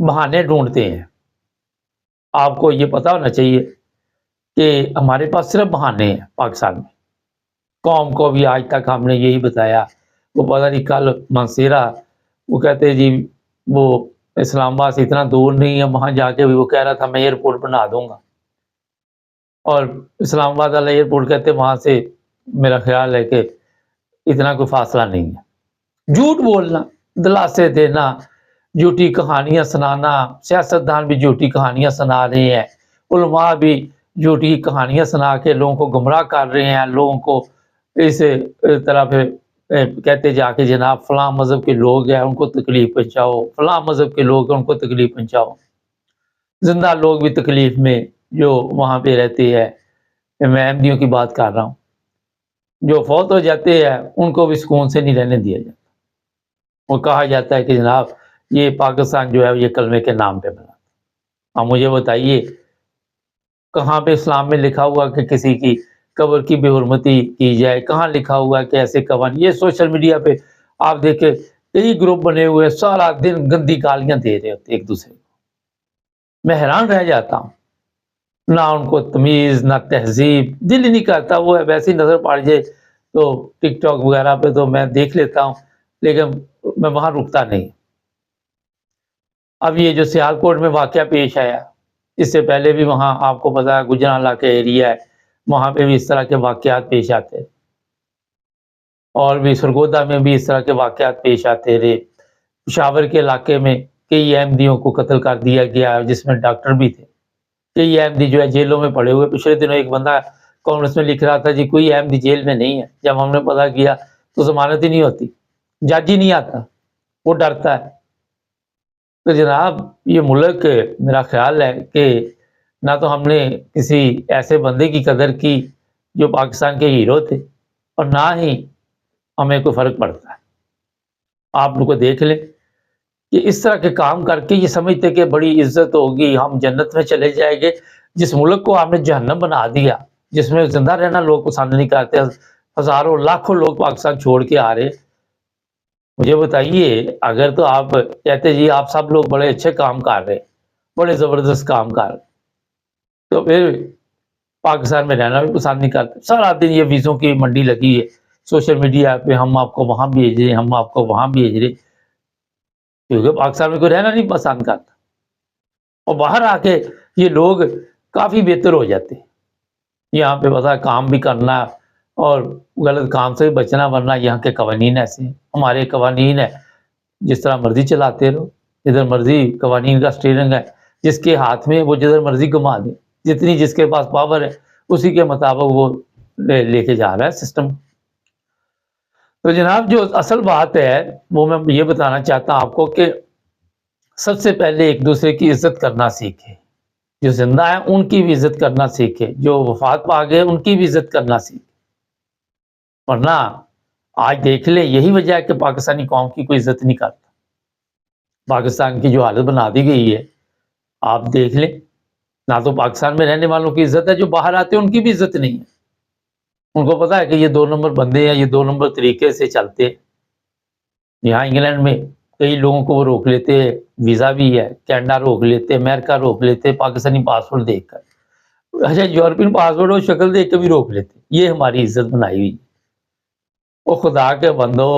بہانے ڈھونڈتے ہیں. آپ کو یہ پتا ہونا چاہیے کہ ہمارے پاس صرف بہانے ہیں پاکستان میں. قوم کو بھی آج تک ہم نے یہی بتایا. وہ پتہ نہیں کل منصیرہ وہ کہتے جی وہ اسلام آباد سے اتنا دور نہیں ہے, وہاں جا کے بھی وہ کہہ رہا تھا میں ایئرپورٹ بنا دوں گا, اور اسلام آباد والا ایئرپورٹ کہتے وہاں سے میرا خیال ہے کہ اتنا کوئی فاصلہ نہیں ہے. جھوٹ بولنا, دلاسے دینا, جھوٹی کہانیاں سنانا. سیاستدان بھی جھوٹی کہانیاں سنا رہے ہیں, علماء بھی جھوٹی کہانیاں سنا کے لوگوں کو گمراہ کر رہے ہیں. لوگوں کو اس طرح پہ کہتے جا کے جناب فلاں مذہب کے لوگ ہیں ان کو تکلیف پہنچاؤ, فلاں مذہب کے لوگ ہیں ان کو تکلیف پہنچاؤ. زندہ لوگ بھی تکلیف میں جو وہاں پہ رہتے ہیں, میں احمدیوں کی بات کر رہا ہوں, جو فوت ہو جاتے ہیں ان کو بھی سکون سے نہیں رہنے دیا جاتا. وہ کہا جاتا ہے کہ جناب یہ پاکستان جو ہے یہ کلمے کے نام پہ بنا. اب مجھے بتائیے کہاں پہ اسلام میں لکھا ہوا کہ کسی کی قبر کی بے حرمتی کی جائے؟ کہاں لکھا ہوا کہ ایسے قوانین؟ یہ سوشل میڈیا پہ آپ دیکھیں کئی گروپ بنے ہوئے ہیں, سارا دن گندی گالیاں دے رہے ہوتے ایک دوسرے کو. میں حیران رہ جاتا ہوں, نہ ان کو تمیز نہ تہذیب. دل ہی نہیں کرتا, وہ ویسی نظر پڑ جائے تو ٹک ٹاک وغیرہ پہ تو میں دیکھ لیتا ہوں, لیکن میں وہاں رکتا نہیں. اب یہ جو سیالکوٹ میں واقعہ پیش آیا, اس سے پہلے بھی وہاں آپ کو پتا ہے گجرانوالہ کا ایریا ہے, وہاں پہ بھی اس طرح کے واقعات پیش آتے ہیں, اور بھی سرگودا میں بھی اس طرح کے واقعات پیش آتے رہے. پشاور کے علاقے میں کئی احمدیوں کو قتل کر دیا گیا جس میں ڈاکٹر بھی تھے. کئی احمدی جو ہے جیلوں میں پڑے ہوئے. پچھلے دنوں ایک بندہ کانگریس میں لکھ رہا تھا جی کوئی احمدی جیل میں نہیں ہے. جب ہم نے پتا کیا تو ضمانت ہی نہیں ہوتی, جج ہی نہیں آتا, وہ ڈرتا ہے. تو جناب یہ ملک میرا خیال ہے کہ نہ تو ہم نے کسی ایسے بندے کی قدر کی جو پاکستان کے ہیرو تھے, اور نہ ہی ہمیں کوئی فرق پڑتا ہے. آپ لوگ کو دیکھ لیں کہ اس طرح کے کام کر کے یہ سمجھتے کہ بڑی عزت ہوگی, ہم جنت میں چلے جائیں گے. جس ملک کو آپ نے جہنم بنا دیا, جس میں زندہ رہنا لوگ پسند نہیں کرتے, ہزاروں لاکھوں لوگ پاکستان چھوڑ کے آ رہے. مجھے بتائیے اگر تو آپ کہتے جی آپ سب لوگ بڑے اچھے کام کر رہے, بڑے زبردست کام کر رہے, تو پھر پاکستان میں رہنا بھی پسند نہیں کرتے. سارا دن یہ ویزوں کی منڈی لگی ہے سوشل میڈیا پہ, ہم آپ کو وہاں بھیج رہے, ہم آپ کو وہاں بھیج رہے, کیونکہ پاکستان میں کوئی رہنا نہیں پسند کرتا. اور باہر آ کے یہ لوگ کافی بہتر ہو جاتے ہیں. یہاں پہ پتا کام بھی کرنا اور غلط کام سے بھی بچنا, ورنہ یہاں کے قوانین ایسے ہیں. ہمارے قوانین ہے جس طرح مرضی چلاتے رہو, جدھر مرضی قوانین کا اسٹیئرنگ ہے, جس کے ہاتھ میں وہ جدھر مرضی گھما دے, جتنی جس کے پاس پاور ہے اسی کے مطابق وہ لے کے جا رہا ہے سسٹم. تو جناب جو اصل بات ہے وہ میں یہ بتانا چاہتا ہوں آپ کو کہ سب سے پہلے ایک دوسرے کی عزت کرنا سیکھے. جو زندہ ہیں ان کی بھی عزت کرنا سیکھے, جو وفات پا گئے ان کی بھی عزت کرنا سیکھے. ورنہ آج دیکھ لیں یہی وجہ ہے کہ پاکستانی قوم کی کوئی عزت نہیں کرتا. پاکستان کی جو حالت بنا دی گئی ہے آپ دیکھ لیں, نہ تو پاکستان میں رہنے والوں کی عزت ہے, جو باہر آتے ہیں ان کی بھی عزت نہیں ہے. ان کو پتا ہے کہ یہ 2 نمبر بندے ہیں, یہ 2 نمبر طریقے سے چلتے. یہاں انگلینڈ میں کئی لوگوں کو وہ روک لیتے, ویزا بھی ہے, کینیڈا روک لیتے, امریکہ روک لیتے پاکستانی پاسپورٹ دیکھ کر. اچھا یورپین پاسپورٹ اور شکل دیکھ کے بھی روک لیتے. یہ ہماری عزت بنائی ہوئی. وہ خدا کے بندو,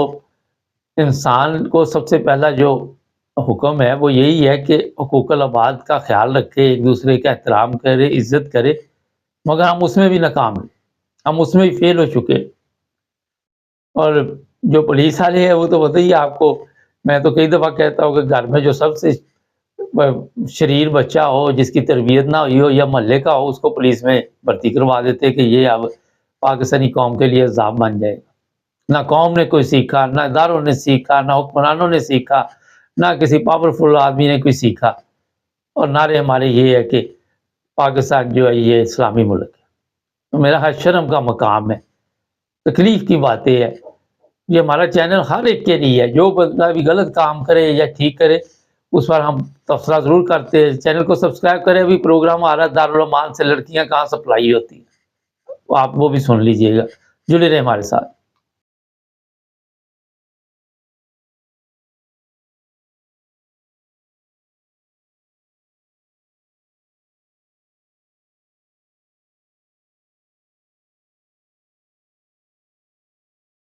انسان کو سب سے پہلا جو حکم ہے وہ یہی ہے کہ حقوق العباد کا خیال رکھے, ایک دوسرے کا احترام کرے, عزت کرے. مگر ہم اس میں بھی ناکام ہیں, ہم اس میں بھی فیل ہو چکے. اور جو پولیس والے ہیں وہ تو بتائیے آپ کو, میں تو کئی دفعہ کہتا ہوں کہ گھر میں جو سب سے شریر بچہ ہو, جس کی تربیت نہ ہوئی ہو یا محلے کا ہو, اس کو پولیس میں بھرتی کروا دیتے کہ یہ اب پاکستانی قوم کے لیے عذاب بن جائے گا. نہ قوم نے کوئی سیکھا, نہ اداروں نے سیکھا, نہ حکمرانوں نے سیکھا, نہ کسی پاورفل آدمی نے کوئی سیکھا. اور نعرے ہمارے یہ ہے کہ پاکستان جو ہے یہ اسلامی ملک ہے. تو میرا شرم کا مقام ہے, تکلیف کی باتیں ہے. یہ ہمارا چینل ہر ایک کے لیے ہے, جو بندہ بھی غلط کام کرے یا ٹھیک کرے اس پر ہم تبصرہ ضرور کرتے ہیں. چینل کو سبسکرائب کریں. ابھی پروگرام آ رہا ہے دارالعمان سے لڑکیاں کہاں سپلائی ہوتی ہیں, آپ وہ بھی سن لیجئے گا. جڑے رہے ہمارے ساتھ.